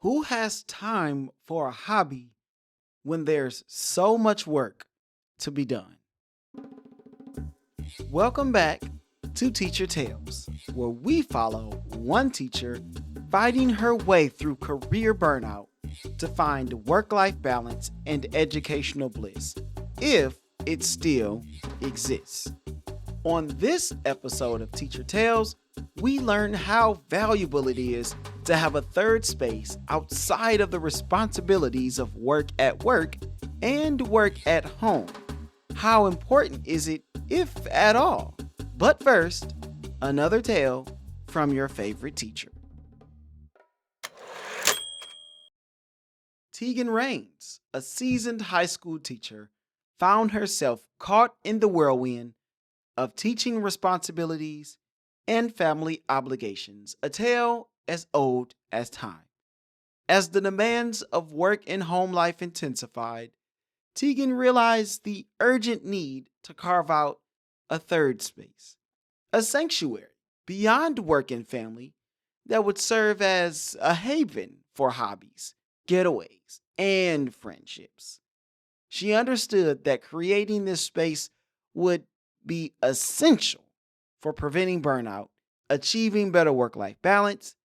Who has time for a hobby when there's so much work to be done? Welcome back to Teacher Tales, where we follow one teacher fighting her way through career burnout to find work life balance and educational bliss, if it still exists. On this episode of Teacher Tales, we learn how valuable it is to have a third space outside of the responsibilities of work at work and work at home. How important is it, if at all? But first, another tale from your favorite teacher. Teagan Raines, a seasoned high school teacher, found herself caught in the whirlwind of teaching responsibilities and family obligations, a tale as old as time. As the demands of work and home life intensified, Teagan realized the urgent need to carve out a third space, a sanctuary beyond work and family that would serve as a haven for hobbies, getaways, and friendships. She understood that creating this space would be essential for preventing burnout, achieving better work life balance,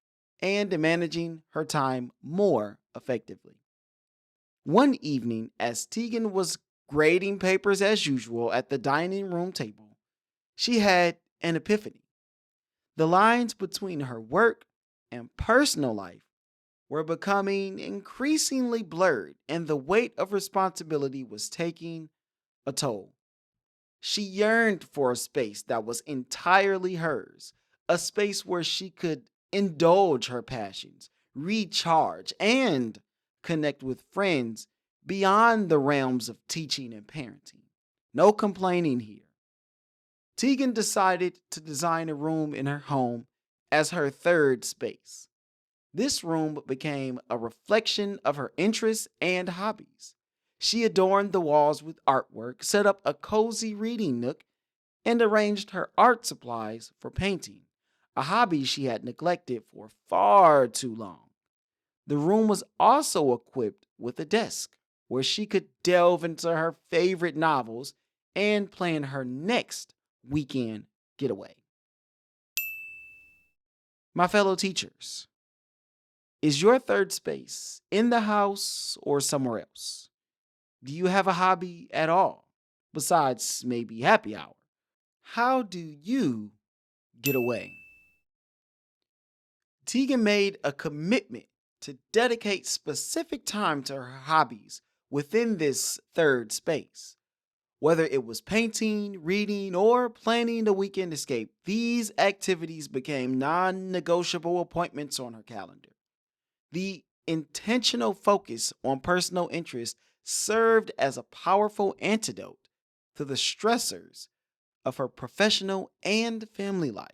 and managing her time more effectively. One evening, as Teagan was grading papers as usual at the dining room table, she had an epiphany. The lines between her work and personal life were becoming increasingly blurred, and the weight of responsibility was taking a toll. She yearned for a space that was entirely hers, a space where she could indulge her passions, recharge, and connect with friends beyond the realms of teaching and parenting. No complaining here. Teagan decided to design a room in her home as her third space. This room became a reflection of her interests and hobbies. She adorned the walls with artwork, set up a cozy reading nook, and arranged her art supplies for painting, a hobby she had neglected for far too long. The room was also equipped with a desk where she could delve into her favorite novels and plan her next weekend getaway. My fellow teachers, is your third space in the house or somewhere else? Do you have a hobby at all, besides maybe happy hour? How do you get away? Teagan made a commitment to dedicate specific time to her hobbies within this third space. Whether it was painting, reading, or planning a weekend escape, these activities became non negotiable appointments on her calendar. The intentional focus on personal interests served as a powerful antidote to the stressors of her professional and family life.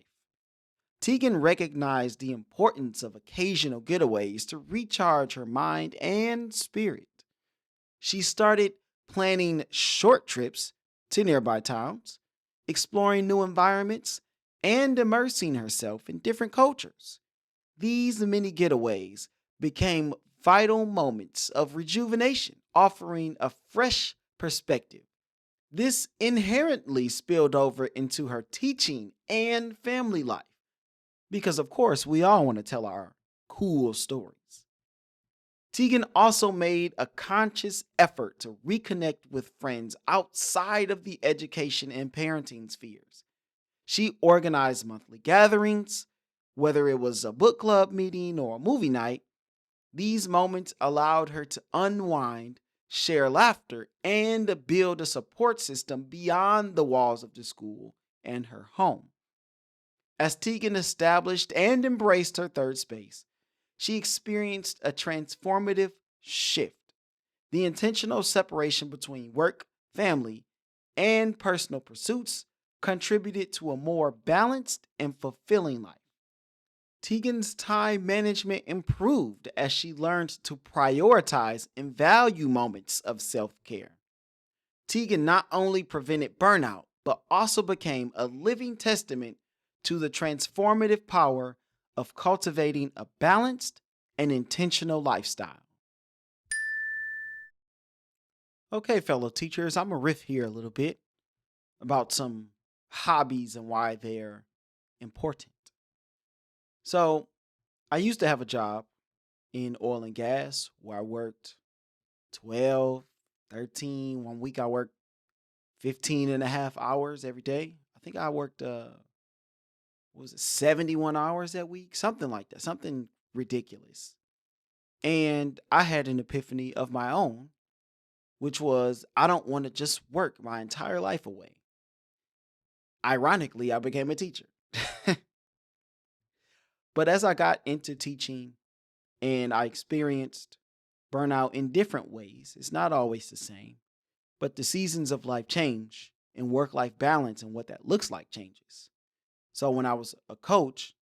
Teagan recognized the importance of occasional getaways to recharge her mind and spirit. She started planning short trips to nearby towns, exploring new environments, and immersing herself in different cultures. These mini getaways became vital moments of rejuvenation, offering a fresh perspective. This inherently spilled over into her teaching and family life, because of course we all want to tell our cool stories. Teagan also made a conscious effort to reconnect with friends outside of the education and parenting spheres. She organized monthly gatherings, whether it was a book club meeting or a movie night. These moments allowed her to unwind, share laughter, and build a support system beyond the walls of the school and her home. As Teagan established and embraced her third space, she experienced a transformative shift. The intentional separation between work, family, and personal pursuits contributed to a more balanced and fulfilling life. Teagan's time management improved as she learned to prioritize and value moments of self care. Teagan not only prevented burnout, but also became a living testament to the transformative power of cultivating a balanced an intentional lifestyle. Okay, fellow teachers, I'm going to riff here a little bit about some hobbies and why they're important. So, I used to have a job in oil and gas where I worked 12, 13. One week I worked 15 and a half hours every day. I think I worked, what was it, 71 hours that week? Something like that, something ridiculous. And I had an epiphany of my own, which was I don't want to just work my entire life away. Ironically, I became a teacher. But as I got into teaching and I experienced burnout in different ways, it's not always the same, but the seasons of life change and work life balance and what that looks like changes. So when I was a coach,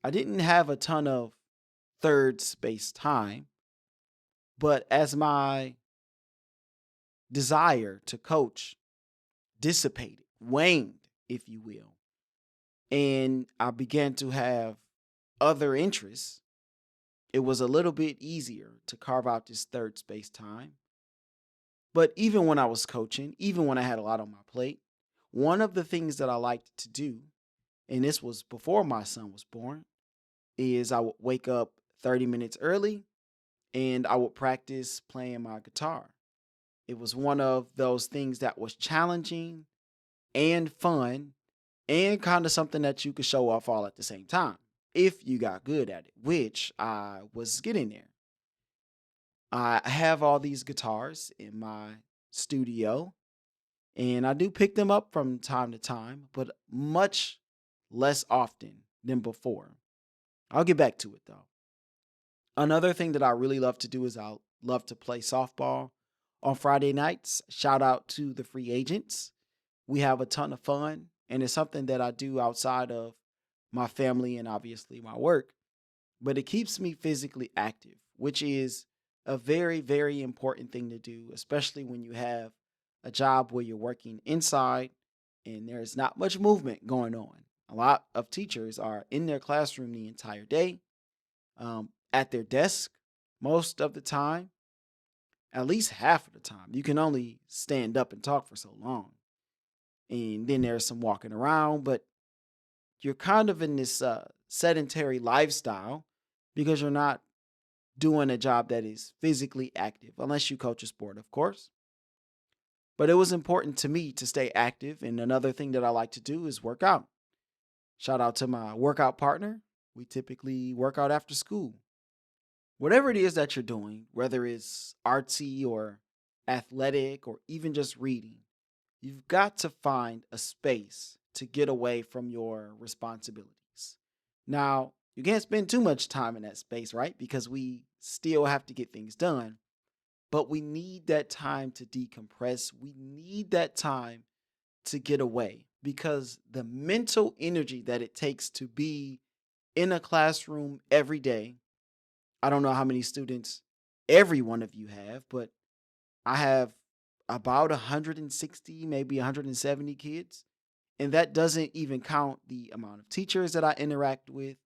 I didn't have a ton of third space time, but as my desire to coach dissipated, waned, if you will, and I began to have other interests, it was a little bit easier to carve out this third space time. But even when I was coaching, even when I had a lot on my plate, one of the things that I liked to do, and this was before my son was born, is I would wake up 30 minutes early and I would practice playing my guitar. It was one of those things that was challenging and fun and kind of something that you could show off all at the same time if you got good at it, which I was getting there. I have all these guitars in my studio and I do pick them up from time to time, but much less often than before. I'll get back to it though. Another thing that I really love to do is I love to play softball on Friday nights. Shout out to the free agents. We have a ton of fun, and it's something that I do outside of my family and obviously my work, but it keeps me physically active, which is a very, very important thing to do, especially when you have a job where you're working inside and there's not much movement going on. A lot of teachers are in their classroom the entire day, at their desk most of the time, at least half of the time. You can only stand up and talk for so long. And then there's some walking around, but you're kind of in this sedentary lifestyle because you're not doing a job that is physically active, unless you coach a sport, of course. But it was important to me to stay active. And another thing that I like to do is work out. Shout out to my workout partner. We typically work out after school. Whatever it is that you're doing, whether it's artsy or athletic or even just reading, you've got to find a space to get away from your responsibilities. Now, you can't spend too much time in that space, right? Because we still have to get things done, but we need that time to decompress. We need that time to get away because the mental energy that it takes to be in a classroom every day. I don't know how many students every one of you have, but I have about 160, maybe 170 kids. And that doesn't even count the amount of teachers that I interact with,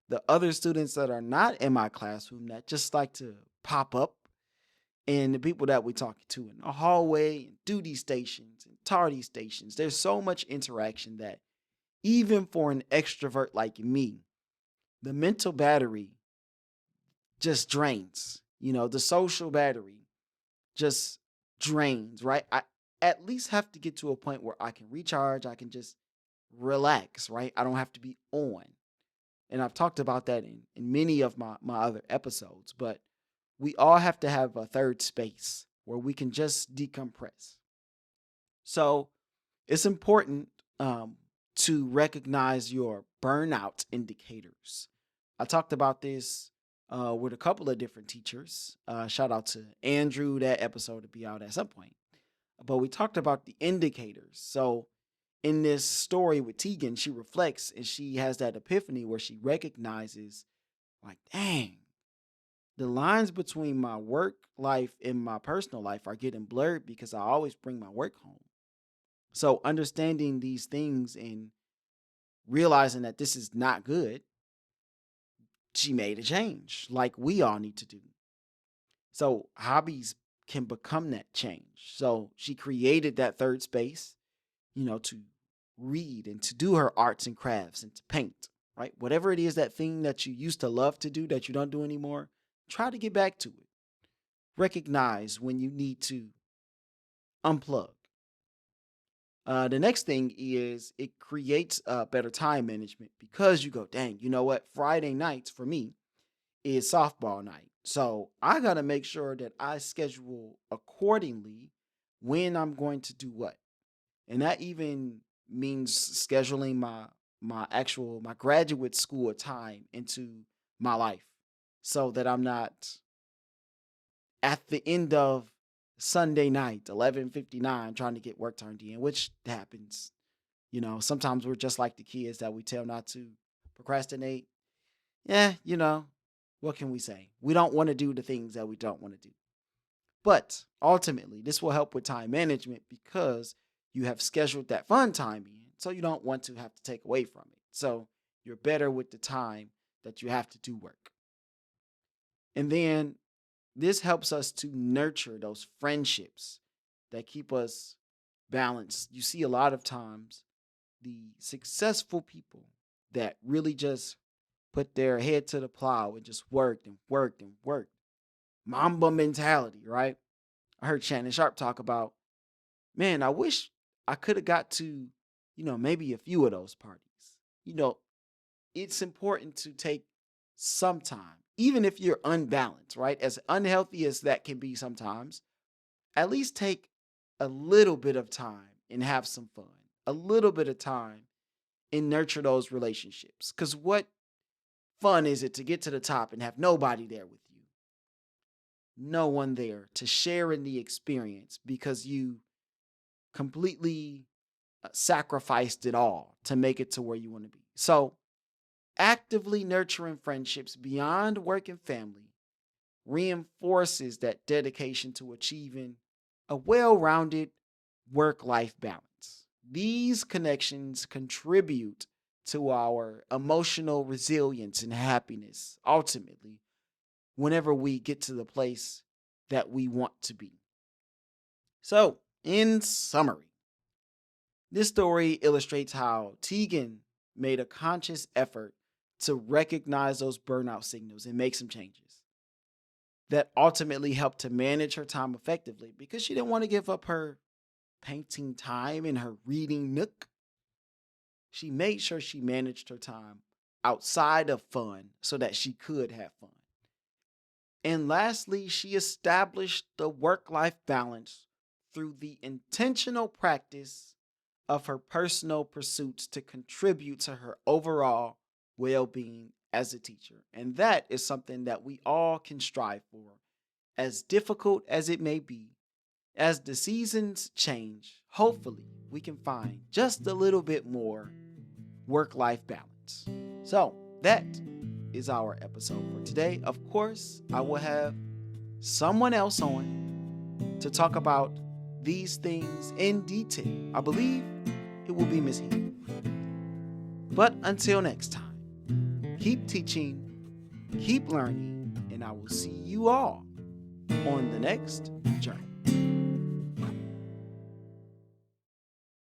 the other students that are not in my classroom that just like to pop up, and the people that we talk to in the hallway and duty stations and tardy stations. There's so much interaction that even for an extrovert like me, the mental battery just drains. The social battery just drains, right? I at least have to get to a point where I can recharge, I can just relax, right? I don't have to be on. And I've talked about that in many of my other episodes, but we all have to have a third space where we can just decompress. So it's important to recognize your burnout indicators. I talked about this with a couple of different teachers. Shout out to Andrew. That episode will be out at some point. But we talked about the indicators. So in this story with Teagan, she reflects and she has that epiphany where she recognizes, like, dang, the lines between my work life and my personal life are getting blurred because I always bring my work home. So understanding these things and realizing that this is not good, she made a change like we all need to do. So hobbies can become that change. So she created that third space, to read and to do her arts and crafts and to paint, right? Whatever it is, that thing that you used to love to do that you don't do anymore, try to get back to it. Recognize when you need to unplug. The next thing is it creates better time management because you go, dang, you know what? Friday nights for me is softball night. So I got to make sure that I schedule accordingly when I'm going to do what. And that even means scheduling my graduate school time into my life so that I'm not at the end of Sunday night, 11:59, trying to get work turned in, which happens. Sometimes we're just like the kids that we tell not to procrastinate. Yeah, what can we say? We don't want to do the things that we don't want to do. But ultimately, this will help with time management because you have scheduled that fun time in, so you don't want to have to take away from it. So you're better with the time that you have to do work. And then this helps us to nurture those friendships that keep us balanced. You see, a lot of times, the successful people that really just put their head to the plow and just worked and worked and worked. Mamba mentality, right? I heard Shannon Sharp talk about, man, I wish I could have got to, maybe a few of those parties. You know, it's important to take some time, even if you're unbalanced, right? As unhealthy as that can be sometimes, at least take a little bit of time and have some fun, a little bit of time and nurture those relationships. Because what fun is it to get to the top and have nobody there with you? No one there to share in the experience because you completely sacrificed it all to make it to where you want to be. So, actively nurturing friendships beyond work and family reinforces that dedication to achieving a well rounded work life balance. These connections contribute to our emotional resilience and happiness ultimately whenever we get to the place that we want to be. So, in summary, this story illustrates how Teagan made a conscious effort to recognize those burnout signals and make some changes that ultimately helped to manage her time effectively because she didn't want to give up her painting time and her reading nook. She made sure she managed her time outside of fun so that she could have fun. And lastly, she established the work-life balance through the intentional practice of her personal pursuits to contribute to her overall well-being as a teacher. And that is something that we all can strive for, as difficult as it may be. As the seasons change, hopefully we can find just a little bit more work-life balance. So that is our episode for today. Of course, I will have someone else on to talk about these things in detail. I believe it will be Miss Heath. But until next time, keep teaching, keep learning, and I will see you all on the next journey.